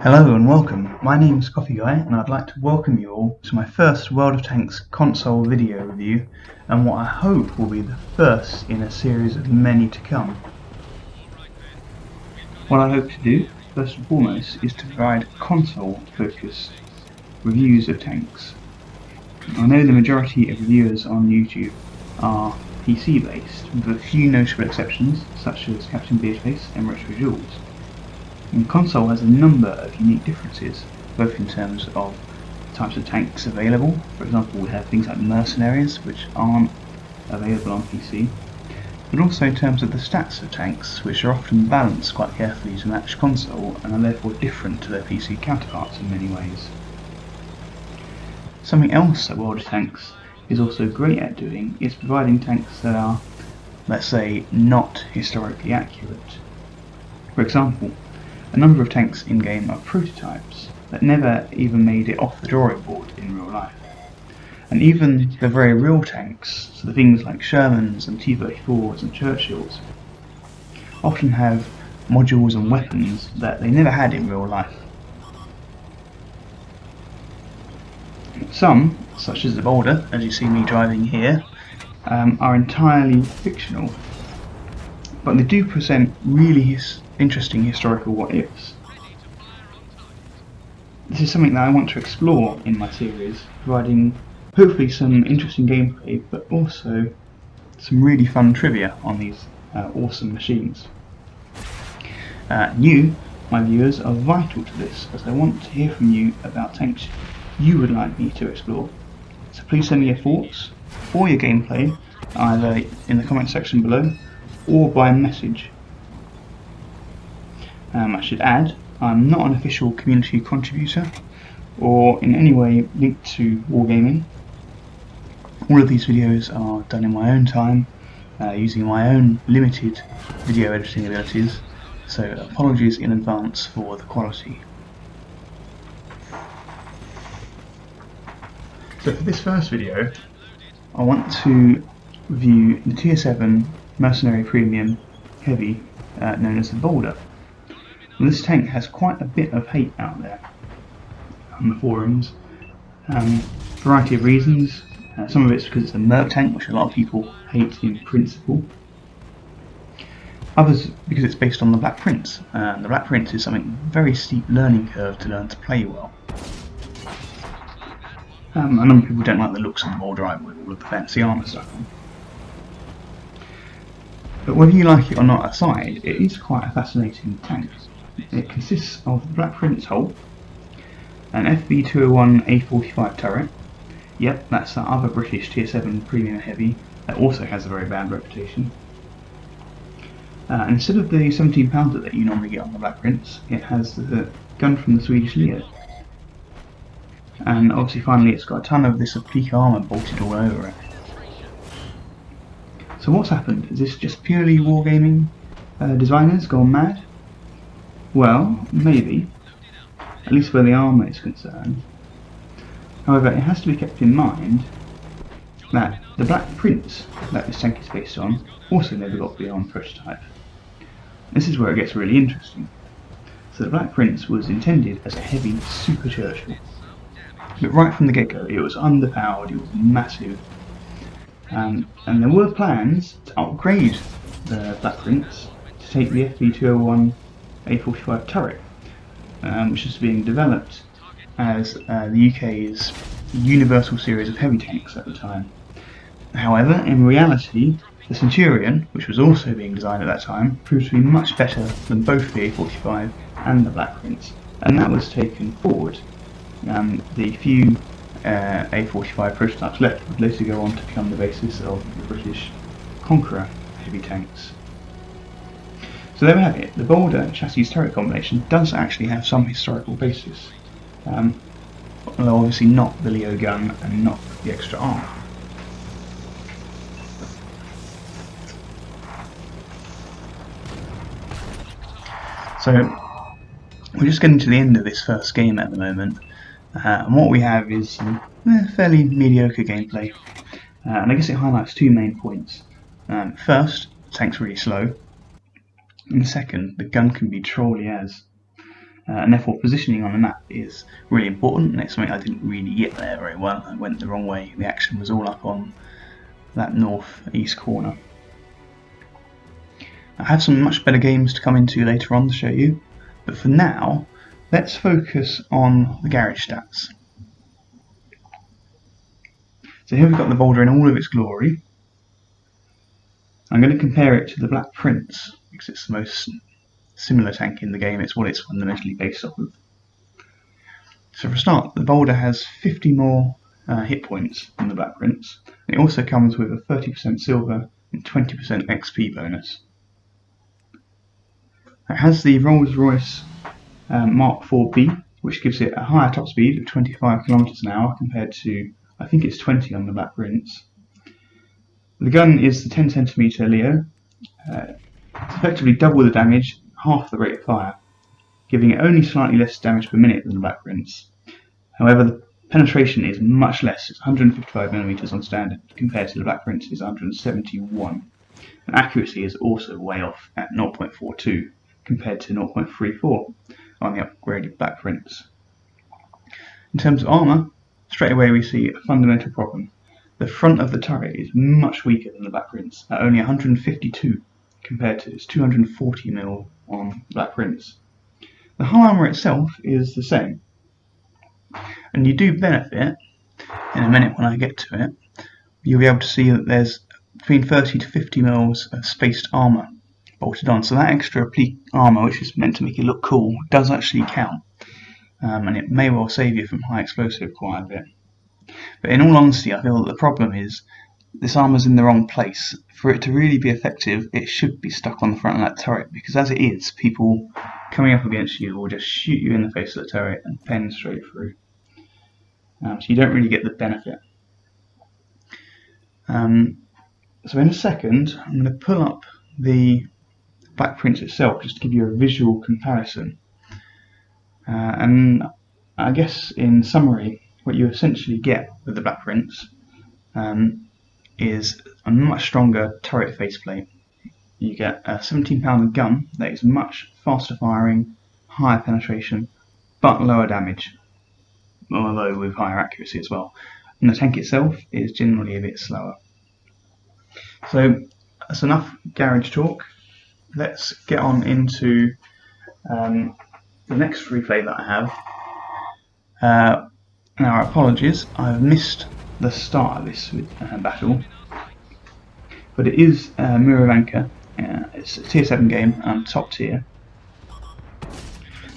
Hello and welcome, my name is Coffee Guy and I'd like to welcome you all to my first World of Tanks console video review and what I hope will be the first in a series of many to come. What I hope to do, first and foremost, is to provide console focused reviews of tanks. I know the majority of reviewers on YouTube are PC based, with a few notable exceptions such as Captain Beardface and Retro Jules. And console has a number of unique differences, both in terms of types of tanks available. For example, we have things like mercenaries, which aren't available on PC, but also in terms of the stats of tanks, which are often balanced quite carefully to match console and are therefore different to their PC counterparts in many ways. Something else that World of Tanks is also great at doing is providing tanks that are, let's say, not historically accurate. For example, a number of tanks in-game are prototypes that never even made it off the drawing board in real life. And even the very real tanks, so the things like Shermans and T-34s and Churchills, often have modules and weapons that they never had in real life. Some, such as the Boulder, as you see me driving here, are entirely fictional, but they do present really interesting historical what-ifs. This is something that I want to explore in my series, providing hopefully some interesting gameplay, but also some really fun trivia on these awesome machines. You, my viewers, are vital to this, as I want to hear from you about tanks you would like me to explore. So please send me your thoughts or your gameplay, either in the comment section below or by message. I should add, I'm not an official community contributor or in any way linked to wargaming. All of these videos are done in my own time, using my own limited video editing abilities, so apologies in advance for the quality. So for this first video, I want to review the T7 Mercenary Premium Heavy, known as the Boulder. And this tank has quite a bit of hate out there on the forums. Variety of reasons. Some of it's because it's a merc tank, which a lot of people hate in principle. Others because it's based on the Black Prince. The Black Prince is something very steep learning curve to learn to play well. A number of people don't like the looks of the Boulder either, with all of the fancy armour stuff on. But whether you like it or not aside, it is quite a fascinating tank. It consists of the Black Prince hull, an FB201 A45 turret. Yep, that's that other British Tier 7 Premium Heavy that also has a very bad reputation. Instead of the £17 pounder that you normally get on the Black Prince, it has the gun from the Swedish Leo. And obviously finally it's got a ton of this oblique armour bolted all over it. So what's happened? Is this just purely wargaming designers gone mad? Well, maybe, at least where the armour is concerned. However, it has to be kept in mind that the Black Prince that this tank is based on also never got beyond prototype. This is where it gets really interesting. So the Black Prince was intended as a heavy super Churchill, but right from the get-go it was underpowered, it was massive, and there were plans to upgrade the Black Prince to take the FB201 A45 turret, which is being developed as the UK's universal series of heavy tanks at the time. However, in reality, the Centurion, which was also being designed at that time, proved to be much better than both the A45 and the Black Prince, and that was taken forward. The few A45 prototypes left would later go on to become the basis of the British Conqueror heavy tanks. So there we have it. The Boulder chassis turret combination does actually have some historical basis, although obviously not the Leo gun and not the extra arm. So we're just getting to the end of this first game at the moment, and what we have is some fairly mediocre gameplay, and I guess it highlights two main points. First, the tank's really slow, and second, the gun can be trolly as. and therefore positioning on the map is really important, and it's something I didn't really get there very well. I went the wrong way. The action was all up on that north-east corner. I have some much better games to come into later on to show you, but for now, let's focus on the garage stats. So here we've got the Boulder in all of its glory. I'm going to compare it to the Black Prince because it's the most similar tank in the game. It's what it's fundamentally based off of. So for a start, the Boulder has 50 more hit points than the Black Prince. It also comes with a 30% silver and 20% XP bonus. It has the Rolls-Royce Mark 4B, which gives it a higher top speed of 25 km an hour compared to, I think it's 20 on the Black Prince. The gun is the 10cm Leo. It's effectively double the damage, half the rate of fire, giving it only slightly less damage per minute than the Black Prince. However, the penetration is much less. It's 155mm on standard compared to the Black Prince's 171. And accuracy is also way off at 0.42 compared to 0.34 on the upgraded Black Prince. In terms of armour, straight away we see a fundamental problem. The front of the turret is much weaker than the Black Prince, at only 152 compared to its 240mm on Black Prince. The hull armour itself is the same, and you do benefit, in a minute when I get to it, you'll be able to see that there's between 30 to 50mm of spaced armour bolted on, so that extra oblique armour, which is meant to make it look cool, does actually count, and it may well save you from high explosive quite a bit. But in all honesty, I feel that the problem is this armour's in the wrong place. For it to really be effective, it should be stuck on the front of that turret, because as it is, people coming up against you will just shoot you in the face of the turret and pen straight through. So you don't really get the benefit. So in a second, I'm going to pull up the Black Prince itself just to give you a visual comparison. And I guess in summary, what you essentially get with the Black Prince is a much stronger turret faceplate. You get a 17-pounder gun that is much faster firing, higher penetration, but lower damage, although with higher accuracy as well. And the tank itself is generally a bit slower. So that's enough garage talk. Let's get on into the next replay that I have. Now, apologies, I've missed the start of this battle, but it is Miravanka. It's a tier 7 game, top tier.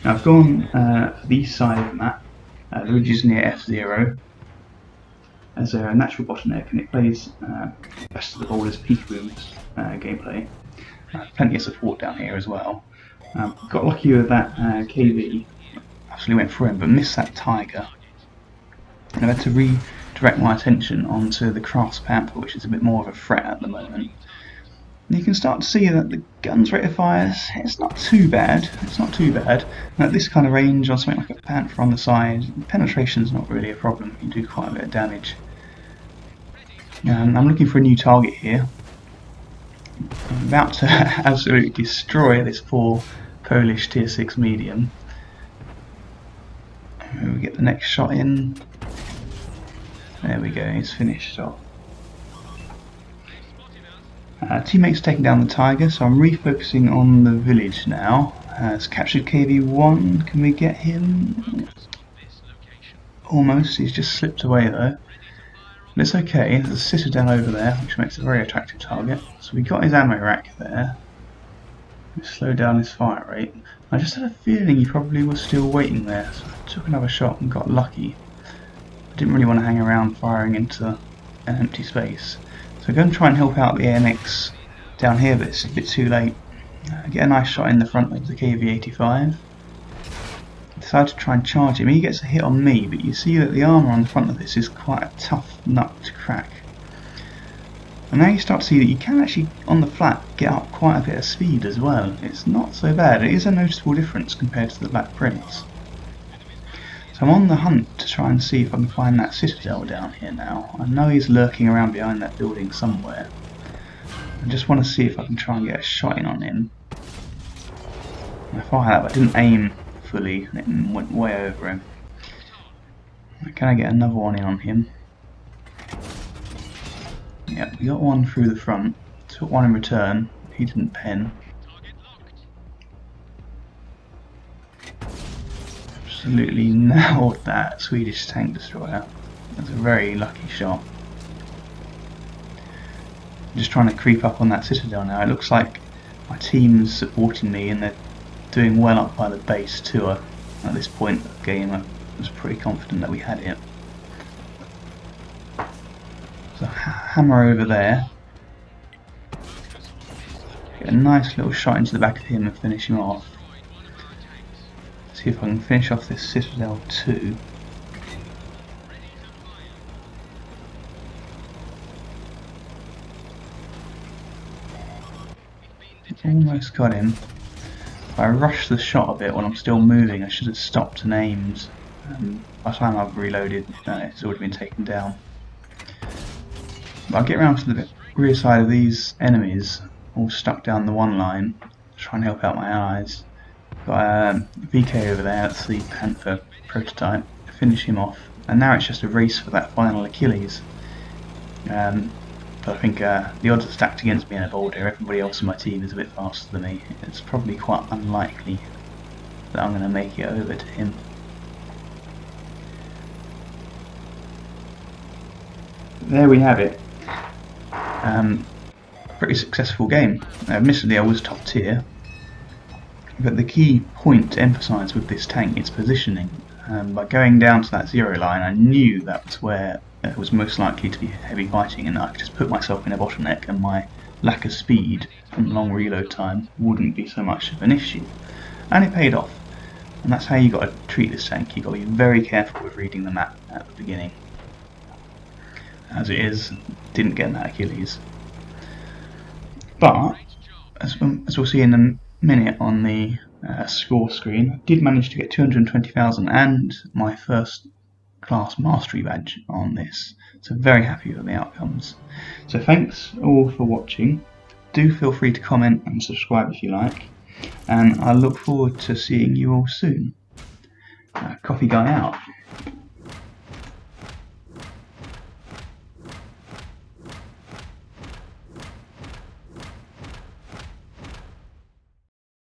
Now I've gone for the east side of the map. The ridge is near F0 as a natural bottleneck, and it plays best of the Boulder's peekaboo's gameplay. Plenty of support down here as well. Got lucky with that KV, actually went for him, but missed that Tiger. And I've had to redirect my attention onto the Crafts Panther, which is a bit more of a threat at the moment. And you can start to see that the gun's rate of fire, it's not too bad. It's not too bad. And at this kind of range, on something like a Panther on the side, penetration's not really a problem. You do quite a bit of damage. I'm looking for a new target here. I'm about to absolutely destroy this poor Polish tier 6 medium. We get the next shot in. There we go, he's finished off. Teammates taking down the Tiger, so I'm refocusing on the village now. It's captured KV1, can we get him? Almost, he's just slipped away though. But it's okay, there's a citadel over there, which makes a very attractive target. So we got his ammo rack there. Let's slow down his fire rate. I just had a feeling he probably was still waiting there, so I took another shot and got lucky. I didn't really want to hang around firing into an empty space. So I'm going to try and help out the AMX down here, but it's a bit too late. Get a nice shot in the front with the KV-85. Decide to try and charge him. He gets a hit on me, but you see that the armour on the front of this is quite a tough nut to crack. And now you start to see that you can actually, on the flat, get up quite a bit of speed as well. It's not so bad. It is a noticeable difference compared to the Black Prince. So I'm on the hunt to try and see if I can find that citadel down here now. I know he's lurking around behind that building somewhere. I just want to see if I can try and get a shot in on him. I fired that, but I didn't aim for fully and it went way over him. Can I get another one in on him? Yep, we got one through the front, took one in return, he didn't pen. Absolutely nailed that Swedish tank destroyer. That's a very lucky shot. Just trying to creep up on that citadel now. It looks like my team's supporting me and they're doing well up by the base too. At this point of the game I was pretty confident that we had it. So hammer over there. Get a nice little shot into the back of him and finish him off. See if I can finish off this citadel too. Almost got him. If I rushed the shot a bit when I'm still moving, I should have stopped and aimed. By the time I've reloaded, it's already been taken down. But I'll get around to the rear side of these enemies, all stuck down the one line, try and help out my allies. Got a VK over there, that's the Panther prototype, finish him off, and now it's just a race for that final Achilles. But I think the odds are stacked against me in a Boulder. Everybody else in my team is a bit faster than me. It's probably quite unlikely that I'm going to make it over to him. There we have it. Pretty successful game. Admittedly I was top tier, but the key point to emphasise with this tank is positioning. By going down to that zero line, I knew that was where it was most likely to be heavy fighting, and I could just put myself in a bottleneck and my lack of speed and long reload time wouldn't be so much of an issue. And it paid off. And that's how you got to treat this tank. You've got to be very careful with reading the map at the beginning. As it is, didn't get that Achilles. But, as we'll see in a minute on the score screen, I did manage to get 220,000 and my first class mastery badge on this. So very happy with the outcomes. So thanks all for watching. Do feel free to comment and subscribe if you like. And I look forward to seeing you all soon. Coffee Guy out.